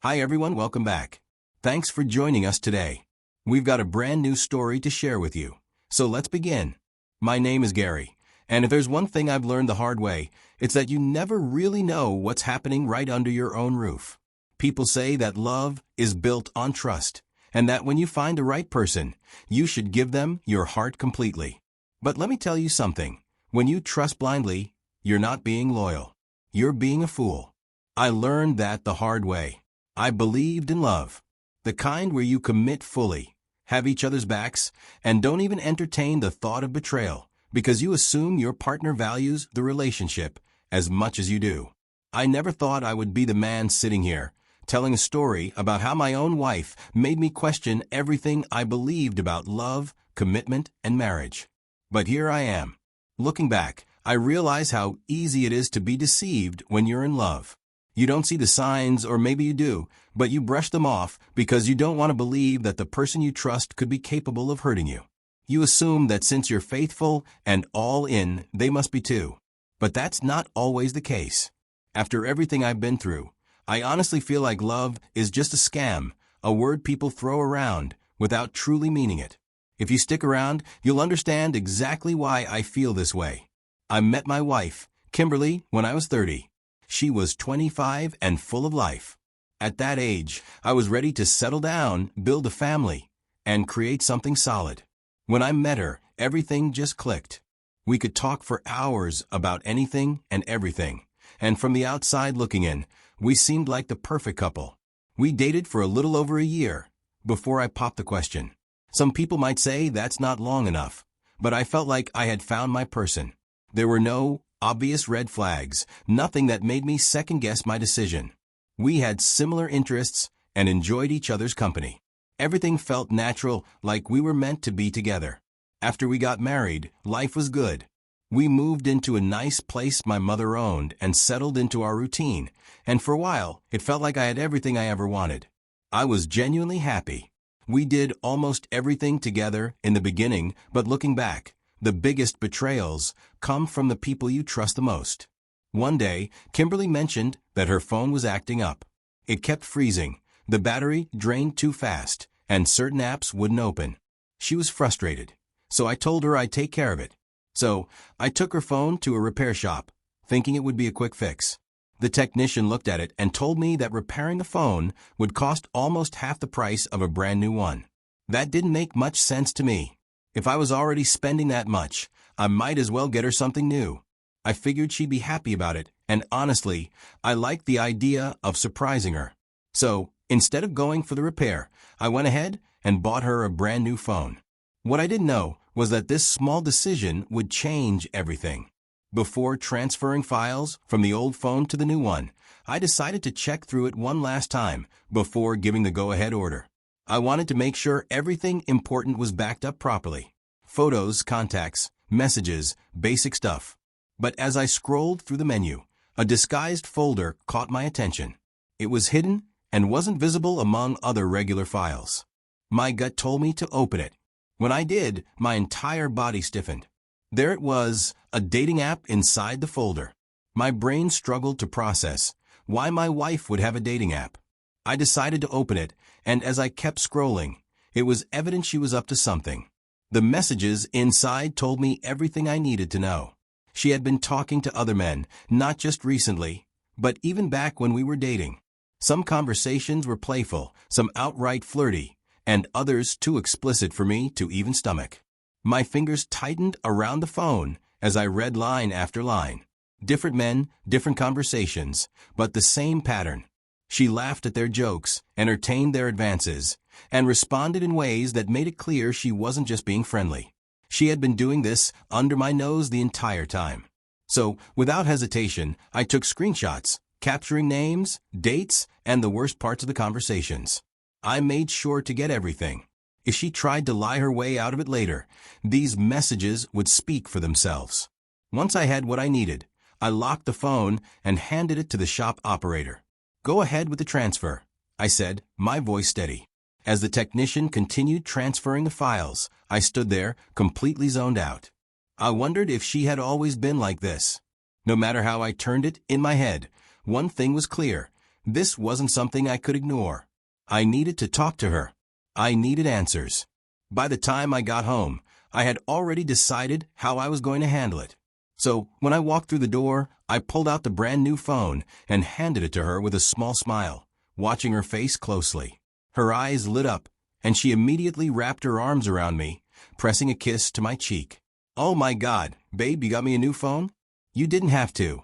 Hi everyone, welcome back. Thanks for joining us today. We've got a brand new story to share with you. So let's begin. My name is Gary, and if there's one thing I've learned the hard way, it's that you never really know what's happening right under your own roof. People say that love is built on trust, and that when you find the right person, you should give them your heart completely. But let me tell you something. When you trust blindly, you're not being loyal. You're being a fool. I learned that the hard way. I believed in love. The kind where you commit fully, have each other's backs, and don't even entertain the thought of betrayal because you assume your partner values the relationship as much as you do. I never thought I would be the man sitting here, telling a story about how my own wife made me question everything I believed about love, commitment, and marriage. But here I am. Looking back, I realize how easy it is to be deceived when you're in love. You don't see the signs, or maybe you do, but you brush them off because you don't want to believe that the person you trust could be capable of hurting you. You assume that since you're faithful and all in, they must be too. But that's not always the case. After everything I've been through, I honestly feel like love is just a scam, a word people throw around without truly meaning it. If you stick around, you'll understand exactly why I feel this way. I met my wife, Kimberly, when I was 30. She was 25 and full of life. At that age, I was ready to settle down, build a family, and create something solid. When I met her, everything just clicked. We could talk for hours about anything and everything, and from the outside looking in, we seemed like the perfect couple. We dated for a little over a year before I popped the question. Some people might say that's not long enough, but I felt like I had found my person. There were no obvious red flags, nothing that made me second-guess my decision. We had similar interests and enjoyed each other's company. Everything felt natural, like we were meant to be together. After we got married, life was good. We moved into a nice place my mother owned and settled into our routine, and for a while, it felt like I had everything I ever wanted. I was genuinely happy. We did almost everything together in the beginning, but looking back, the biggest betrayals come from the people you trust the most. One day, Kimberly mentioned that her phone was acting up. It kept freezing, the battery drained too fast, and certain apps wouldn't open. She was frustrated, so I told her I'd take care of it. So, I took her phone to a repair shop, thinking it would be a quick fix. The technician looked at it and told me that repairing the phone would cost almost half the price of a brand new one. That didn't make much sense to me. If I was already spending that much, I might as well get her something new. I figured she'd be happy about it, and honestly, I liked the idea of surprising her. So, instead of going for the repair, I went ahead and bought her a brand new phone. What I didn't know was that this small decision would change everything. Before transferring files from the old phone to the new one, I decided to check through it one last time before giving the go-ahead order. I wanted to make sure everything important was backed up properly. Photos, contacts, messages, basic stuff. But as I scrolled through the menu, a disguised folder caught my attention. It was hidden and wasn't visible among other regular files. My gut told me to open it. When I did, my entire body stiffened. There it was, a dating app inside the folder. My brain struggled to process why my wife would have a dating app. I decided to open it, and as I kept scrolling, it was evident she was up to something. The messages inside told me everything I needed to know. She had been talking to other men, not just recently, but even back when we were dating. Some conversations were playful, some outright flirty, and others too explicit for me to even stomach. My fingers tightened around the phone as I read line after line. Different men, different conversations, but the same pattern. She laughed at their jokes, entertained their advances, and responded in ways that made it clear she wasn't just being friendly. She had been doing this under my nose the entire time. So, without hesitation, I took screenshots, capturing names, dates, and the worst parts of the conversations. I made sure to get everything. If she tried to lie her way out of it later, these messages would speak for themselves. Once I had what I needed, I locked the phone and handed it to the shop operator. "Go ahead with the transfer," I said, my voice steady. As the technician continued transferring the files, I stood there, completely zoned out. I wondered if she had always been like this. No matter how I turned it in my head, one thing was clear. This wasn't something I could ignore. I needed to talk to her. I needed answers. By the time I got home, I had already decided how I was going to handle it. So, when I walked through the door, I pulled out the brand new phone and handed it to her with a small smile, watching her face closely. Her eyes lit up, and she immediately wrapped her arms around me, pressing a kiss to my cheek. "Oh my God, babe, you got me a new phone?" "You didn't have to."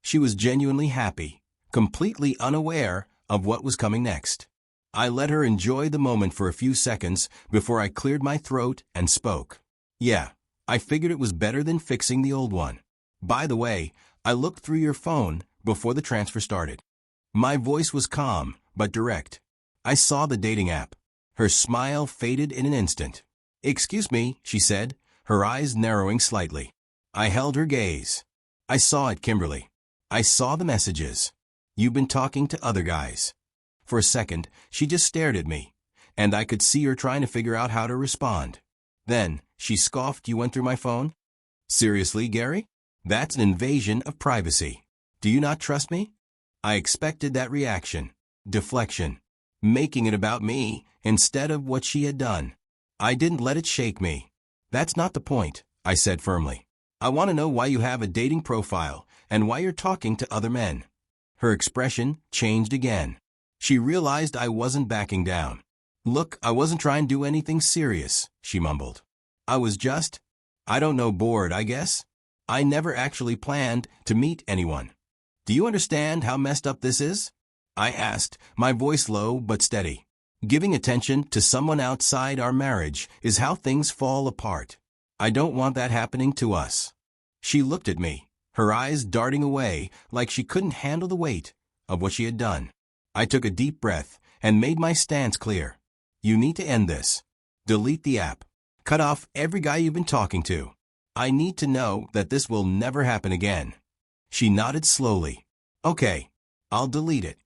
She was genuinely happy, completely unaware of what was coming next. I let her enjoy the moment for a few seconds before I cleared my throat and spoke. "Yeah, I figured it was better than fixing the old one. By the way, I looked through your phone before the transfer started." My voice was calm, but direct. I saw the dating app. Her smile faded in an instant. "Excuse me," she said, her eyes narrowing slightly. I held her gaze. "I saw it, Kimberly. I saw the messages. You've been talking to other guys." For a second, she just stared at me, and I could see her trying to figure out how to respond. Then, she scoffed, "You went through my phone?" "Seriously, Gary? That's an invasion of privacy. Do you not trust me?" I expected that reaction. Deflection. Making it about me instead of what she had done. I didn't let it shake me. "That's not the point," I said firmly. "I want to know why you have a dating profile and why you're talking to other men." Her expression changed again. She realized I wasn't backing down. "Look, I wasn't trying to do anything serious," she mumbled. "I was just, I don't know, bored, I guess. I never actually planned to meet anyone." "Do you understand how messed up this is?" I asked, my voice low but steady. "Giving attention to someone outside our marriage is how things fall apart. I don't want that happening to us." She looked at me, her eyes darting away like she couldn't handle the weight of what she had done. I took a deep breath and made my stance clear. "You need to end this. Delete the app. Cut off every guy you've been talking to. I need to know that this will never happen again." She nodded slowly. "Okay, I'll delete it."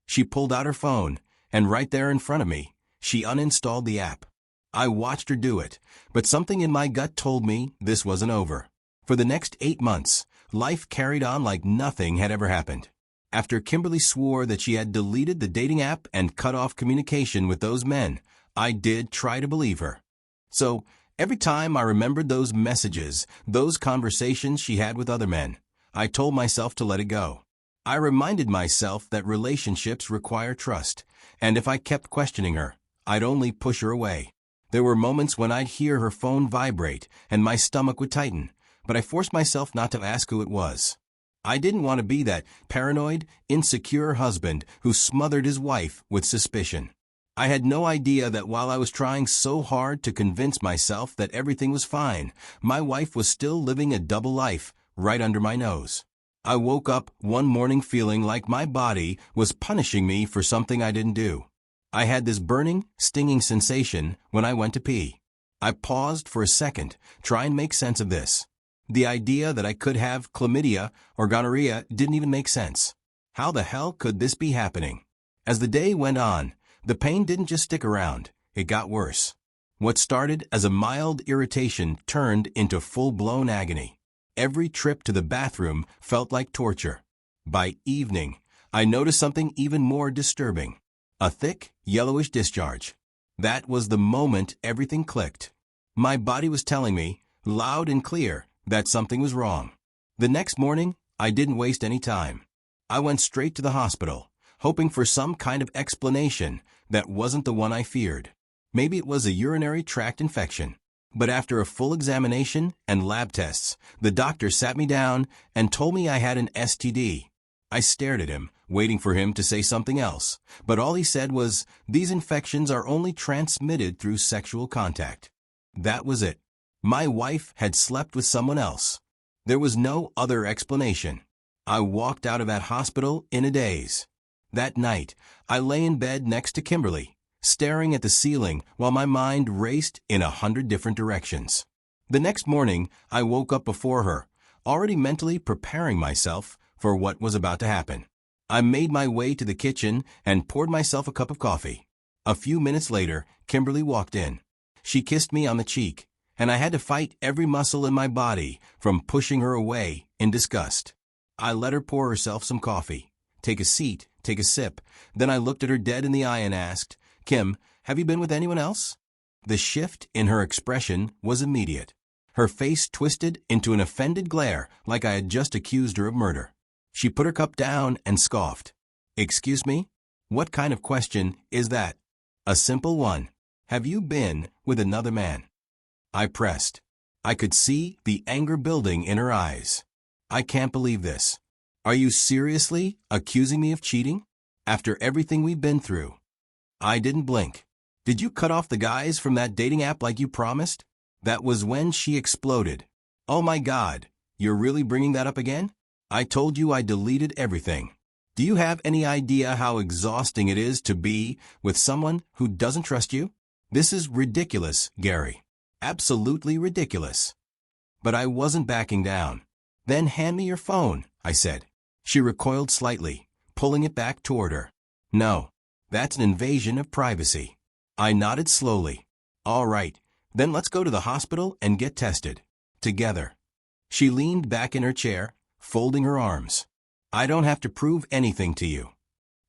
She pulled out her phone, and right there in front of me, she uninstalled the app. I watched her do it, but something in my gut told me this wasn't over. For the next 8 months, life carried on like nothing had ever happened. After Kimberly swore that she had deleted the dating app and cut off communication with those men, I did try to believe her. So, every time I remembered those messages, those conversations she had with other men, I told myself to let it go. I reminded myself that relationships require trust, and if I kept questioning her, I'd only push her away. There were moments when I'd hear her phone vibrate and my stomach would tighten, but I forced myself not to ask who it was. I didn't want to be that paranoid, insecure husband who smothered his wife with suspicion. I had no idea that while I was trying so hard to convince myself that everything was fine, my wife was still living a double life right under my nose. I woke up one morning feeling like my body was punishing me for something I didn't do. I had this burning, stinging sensation when I went to pee. I paused for a second, trying to make sense of this. The idea that I could have chlamydia or gonorrhea didn't even make sense. How the hell could this be happening? As the day went on, the pain didn't just stick around, it got worse. What started as a mild irritation turned into full-blown agony. Every trip to the bathroom felt like torture. By evening, I noticed something even more disturbing. A thick, yellowish discharge. That was the moment everything clicked. My body was telling me, loud and clear, that something was wrong. The next morning, I didn't waste any time. I went straight to the hospital, hoping for some kind of explanation that wasn't the one I feared. Maybe it was a urinary tract infection. But after a full examination and lab tests, the doctor sat me down and told me I had an STD. I stared at him, waiting for him to say something else, but all he said was, "These infections are only transmitted through sexual contact." That was it. My wife had slept with someone else. There was no other explanation. I walked out of that hospital in a daze. That night, I lay in bed next to Kimberly, staring at the ceiling while my mind raced in 100 different directions. The next morning, I woke up before her, already mentally preparing myself for what was about to happen. I made my way to the kitchen and poured myself a cup of coffee. A few minutes later, Kimberly walked in. She kissed me on the cheek, and I had to fight every muscle in my body from pushing her away in disgust. I let her pour herself some coffee, take a seat, take a sip. Then I looked at her dead in the eye and asked, "Kim, have you been with anyone else?" The shift in her expression was immediate. Her face twisted into an offended glare like I had just accused her of murder. She put her cup down and scoffed. "Excuse me? What kind of question is that?" "A simple one. Have you been with another man?" I pressed. I could see the anger building in her eyes. "I can't believe this. Are you seriously accusing me of cheating? After everything we've been through?" I didn't blink. "Did you cut off the guys from that dating app like you promised?" That was when she exploded. "Oh my God, you're really bringing that up again? I told you I deleted everything. Do you have any idea how exhausting it is to be with someone who doesn't trust you? This is ridiculous, Gary. Absolutely ridiculous." But I wasn't backing down. "Then hand me your phone," I said. She recoiled slightly, pulling it back toward her. "No, that's an invasion of privacy." I nodded slowly. "All right, then let's go to the hospital and get tested. Together." She leaned back in her chair, folding her arms. "I don't have to prove anything to you."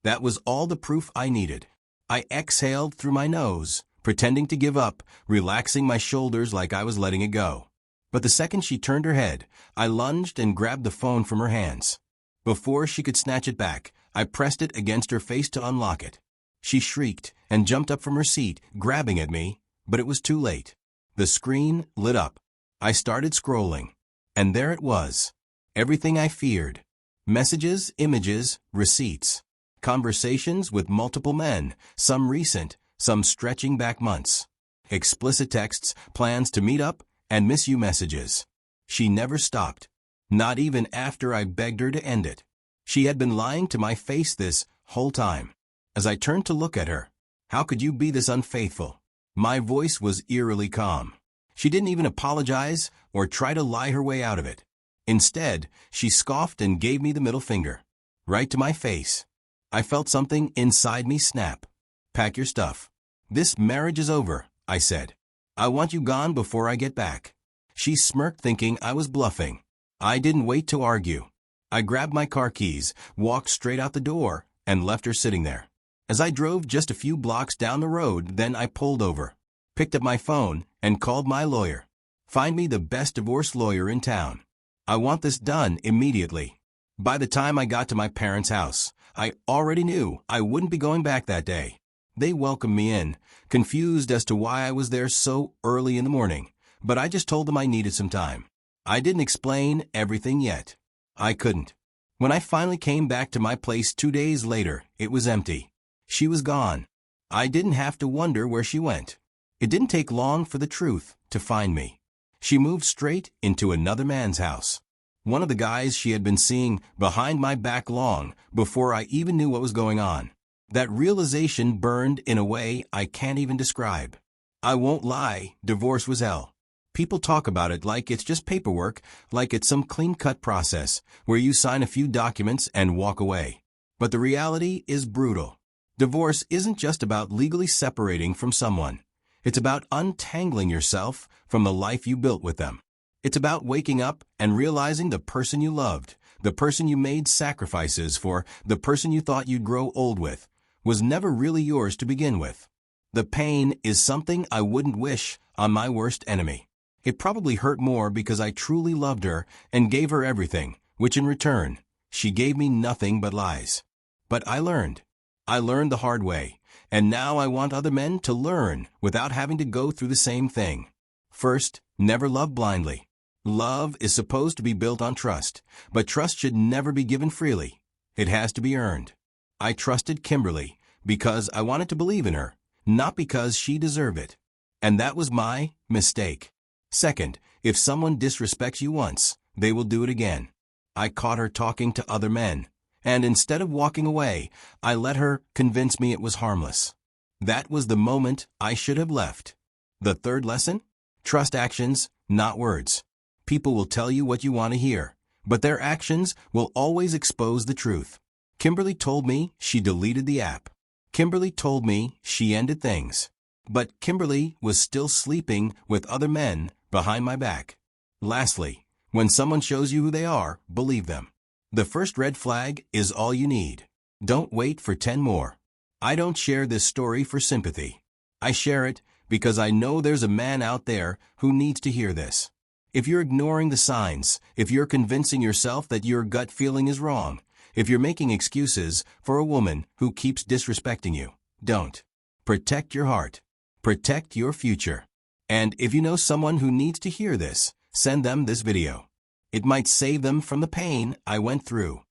That was all the proof I needed. I exhaled through my nose, pretending to give up, relaxing my shoulders like I was letting it go. But the second she turned her head, I lunged and grabbed the phone from her hands. Before she could snatch it back, I pressed it against her face to unlock it. She shrieked and jumped up from her seat, grabbing at me, but it was too late. The screen lit up. I started scrolling, and there it was. Everything I feared. Messages, images, receipts. Conversations with multiple men, some recent, some stretching back months. Explicit texts, plans to meet up, and miss you messages. She never stopped. Not even after I begged her to end it. She had been lying to my face this whole time. As I turned to look at her, "How could you be this unfaithful?" My voice was eerily calm. She didn't even apologize or try to lie her way out of it. Instead, she scoffed and gave me the middle finger. Right to my face. I felt something inside me snap. "Pack your stuff. This marriage is over," I said. "I want you gone before I get back." She smirked, thinking I was bluffing. I didn't wait to argue. I grabbed my car keys, walked straight out the door, and left her sitting there. As I drove just a few blocks down the road, then I pulled over, picked up my phone, and called my lawyer. "Find me the best divorce lawyer in town. I want this done immediately." By the time I got to my parents' house, I already knew I wouldn't be going back that day. They welcomed me in, confused as to why I was there so early in the morning, but I just told them I needed some time. I didn't explain everything yet. I couldn't. When I finally came back to my place 2 days later, it was empty. She was gone. I didn't have to wonder where she went. It didn't take long for the truth to find me. She moved straight into another man's house. One of the guys she had been seeing behind my back long before I even knew what was going on. That realization burned in a way I can't even describe. I won't lie, divorce was hell. People talk about it like it's just paperwork, like it's some clean-cut process where you sign a few documents and walk away. But the reality is brutal. Divorce isn't just about legally separating from someone. It's about untangling yourself from the life you built with them. It's about waking up and realizing the person you loved, the person you made sacrifices for, the person you thought you'd grow old with, was never really yours to begin with. The pain is something I wouldn't wish on my worst enemy. It probably hurt more because I truly loved her and gave her everything, which in return, she gave me nothing but lies. But I learned. I learned the hard way, and now I want other men to learn without having to go through the same thing. First, never love blindly. Love is supposed to be built on trust, but trust should never be given freely. It has to be earned. I trusted Kimberly because I wanted to believe in her, not because she deserved it. And that was my mistake. Second, if someone disrespects you once, they will do it again. I caught her talking to other men, and instead of walking away, I let her convince me it was harmless. That was the moment I should have left. The third lesson? Trust actions, not words. People will tell you what you want to hear, but their actions will always expose the truth. Kimberly told me she deleted the app. Kimberly told me she ended things. But Kimberly was still sleeping with other men behind my back. Lastly, when someone shows you who they are, believe them. The first red flag is all you need. Don't wait for 10 more. I don't share this story for sympathy. I share it because I know there's a man out there who needs to hear this. If you're ignoring the signs, if you're convincing yourself that your gut feeling is wrong, if you're making excuses for a woman who keeps disrespecting you, don't. Protect your heart. Protect your future. And if you know someone who needs to hear this, send them this video. It might save them from the pain I went through.